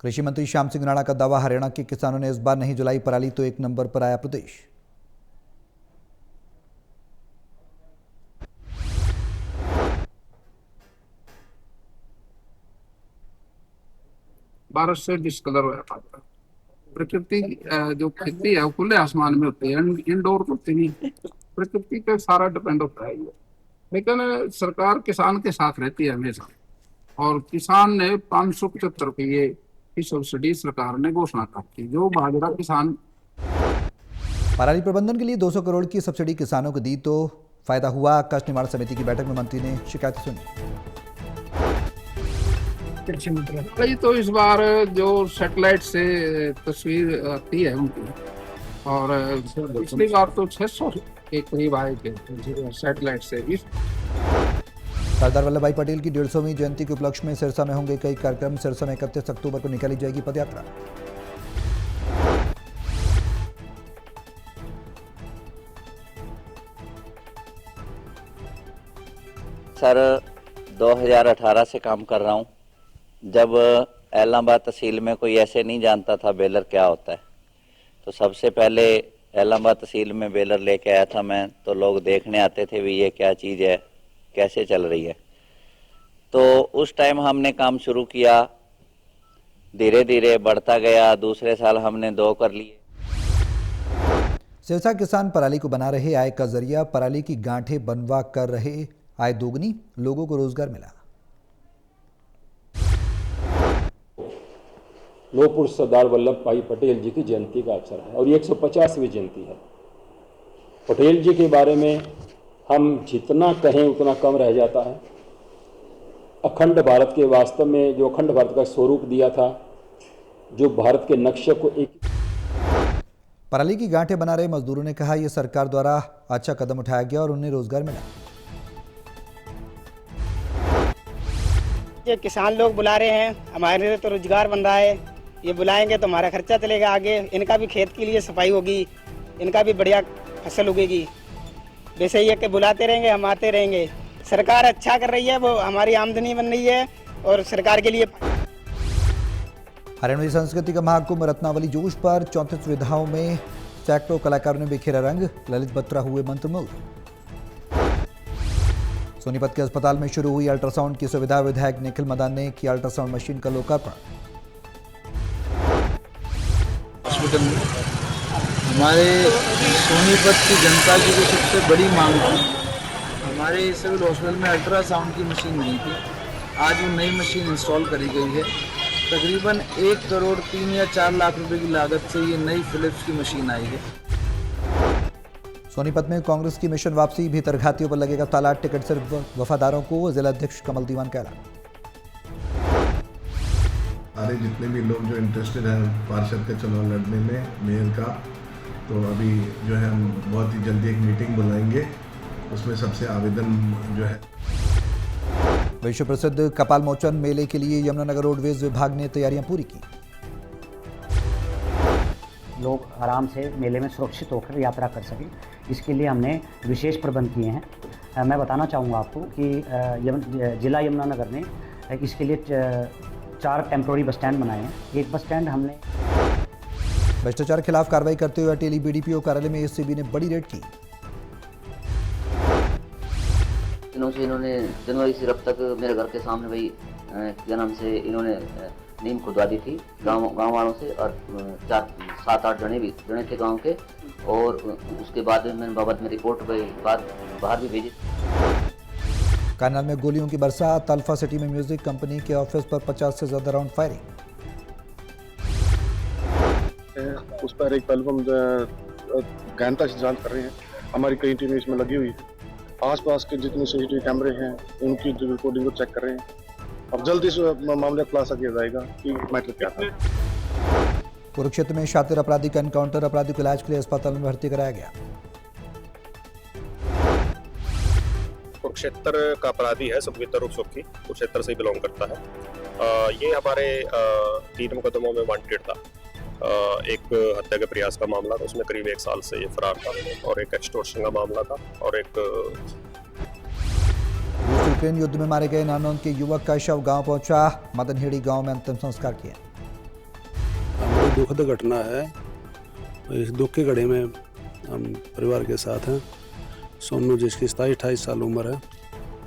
कृषि मंत्री श्याम सिंह राणा का दावा, हरियाणा के किसानों ने इस बार नहीं जलाई पराली तो 1 नंबर पर आया प्रदेश। बारिश से डिस्कलर हो जाता है। प्रकृति जो खेती है वो खुले आसमान में होती है, इंडोर होती नहीं। प्रकृति पे सारा डिपेंड होता है ये। लेकिन सरकार किसान के साथ रहती है हमेशा, और किसान ने 575 रुपये की सब्सिडी सरकार ने घोषणा की, जो बाजरा किसान। पराली प्रबंधन के लिए 200 करोड़ की सब्सिडी किसानों को दी तो फायदा हुआ। कष्ट निवारण समिति की बैठक में मंत्री ने शिकायत सुनी। वही तो इस बार जो सैटेलाइट से तस्वीर आती है उनकी, और पिछली बार तो 600 के करीब आए थे सैटेलाइट से भी। सरदार वल्लभ भाई पटेल की 150वीं जयंती के उपलक्ष्य में सिरसा में होंगे कई कार्यक्रम। सिरसा में 31 अक्टूबर को निकाली जाएगी पदयात्रा। सर 2018 से काम कर रहा हूँ। जब एलनाबाद तहसील में कोई ऐसे नहीं जानता था बेलर क्या होता है, तो सबसे पहले एलनाबाद तहसील में बेलर लेके आया था मैं, तो लोग देखने आते थे भी ये क्या चीज़ है, कैसे चल रही है। तो उस टाइम हमने काम शुरू किया, धीरे धीरे बढ़ता गया। दूसरे साल हमने 2 कर लिए। सिरसा किसान पराली को बना रहे आय का जरिया। पराली की गांठें बनवा कर रहे आय दोगुनी, लोगों को रोजगार मिला। लौह पुरुष सरदार वल्लभ भाई पटेल जी की जयंती का अवसर है और ये 150वीं जयंती है। पटेल जी के बारे में हम जितना कहें उतना कम रह जाता है। अखंड भारत के वास्तव में जो अखंड भारत का स्वरूप दिया था, जो भारत के नक्शे को एक। पराली की गांठें बना रहे मजदूरों ने कहा, यह सरकार द्वारा अच्छा कदम उठाया गया और उन्हें रोजगार मिला। ये किसान लोग बुला रहे हैं, हमारे लिए तो रोजगार बन रहा है। ये बुलाएंगे तो हमारा खर्चा चलेगा आगे, इनका भी खेत के लिए सफाई होगी, इनका भी बढ़िया फसल उगेगी। वैसे ये कि बुलाते रहेंगे, हम आते रहेंगे। सरकार अच्छा कर रही है, वो हमारी आमदनी बन रही है और सरकार के लिए। हरियाणवी संस्कृति का महाकुंभ रत्नावली जोश पर 34 विधाओं में सैकड़ों कलाकारों ने बिखेरा रंग। ललित बत्रा हुए मंत्रमुग्ध। सोनीपत के अस्पताल में शुरू हुई अल्ट्रासाउंड की सुविधा। विधायक निखिल मदान ने किया अल्ट्रासाउंड मशीन का लोकार्पण। हॉस्पिटल में हमारे सोनीपत की जनता की जो सबसे बड़ी मांग थी, हमारे सिविल हॉस्पिटल में अल्ट्रासाउंड की मशीन नहीं थी। आज वो नई मशीन इंस्टॉल करी गई है। तकरीबन 1 करोड़ 3 या 4 लाख रुपए की लागत से ये नई फिलिप्स की मशीन आई है। सोनीपत में कांग्रेस की मिशन वापसी। भीतरघातियों पर लगेगा ताला। टिकट सिर्फ वफादारों को। जिला अध्यक्ष कमल दीवान का ऐलान। सारे जितने भी लोग जो इंटरेस्टेड हैं पार्षद के चुनाव लड़ने में, मेयर का, तो अभी जो है हम बहुत ही जल्दी एक मीटिंग बुलाएंगे, उसमें सबसे आवेदन जो है। विश्व प्रसिद्ध कपाल मोचन मेले के लिए यमुनानगर रोडवेज विभाग ने तैयारियां पूरी की। लोग आराम से मेले में सुरक्षित होकर यात्रा कर सकें, इसके लिए हमने विशेष प्रबंध किए हैं। मैं बताना चाहूँगा आपको कि जिला यमुनानगर ने इसके लिए 4 टेम्प्रोरी बस स्टैंड बनाए हैं। एक बस स्टैंड हमने। भ्रष्टाचार के खिलाफ कार्रवाई करते हुए अटेली बीडीपीओ कार्यालय में एसीबी ने बड़ी रेड की। इन्होंने जनवरी से अब तक मेरे घर के सामने भाई क्या नाम से इन्होंने नीम खुदवा दी थी गांव वालों से, और 7-8 जने थे गांव के। और उसके बाद मैंने बाबत में रिपोर्ट बाहर भी भेजी। करनाल में गोलियों की बरसात। अल्फा सिटी में म्यूजिक कंपनी के ऑफिस पर 50 से ज्यादा राउंड फायरिंग। उस पर एक एल्बम गहनता से जांच कर रहे हैं। हमारी कई टीमें इसमें लगी हुई है। आसपास के जितने सीसीटीवी कैमरे हैं उनकी रिकॉर्डिंग को चेक कर रहे हैं। अब जल्दी से मामला खुलासा किया जाएगा कि मैटर क्या था। कुरुक्षेत्र में शातिर अपराधी का एनकाउंटर। अपराधी को इलाज के लिए अस्पताल में भर्ती कराया गया। कुरुक्षेत्र का अपराधी है सुखविंदर उर्फ सुक्की, कुरुक्षेत्र से बिलोंग करता है। ये हमारे 3 मुकदमों में वांटेड था। एक हत्या के प्रयास का मामला था, उसमें करीब 1 साल से ये फरार था, और एक एक्सटॉर्शन का मामला था, और एक रूस यूक्रेन युद्ध में मारे गए नानौंद के युवक का शव गांव पहुंचा। मदनहेड़ी गांव में अंतिम संस्कार किया। दुखद घटना है। इस दुख की घड़ी में हम परिवार के साथ हैं। सोनू जिसकी 27-28 साल उम्र है,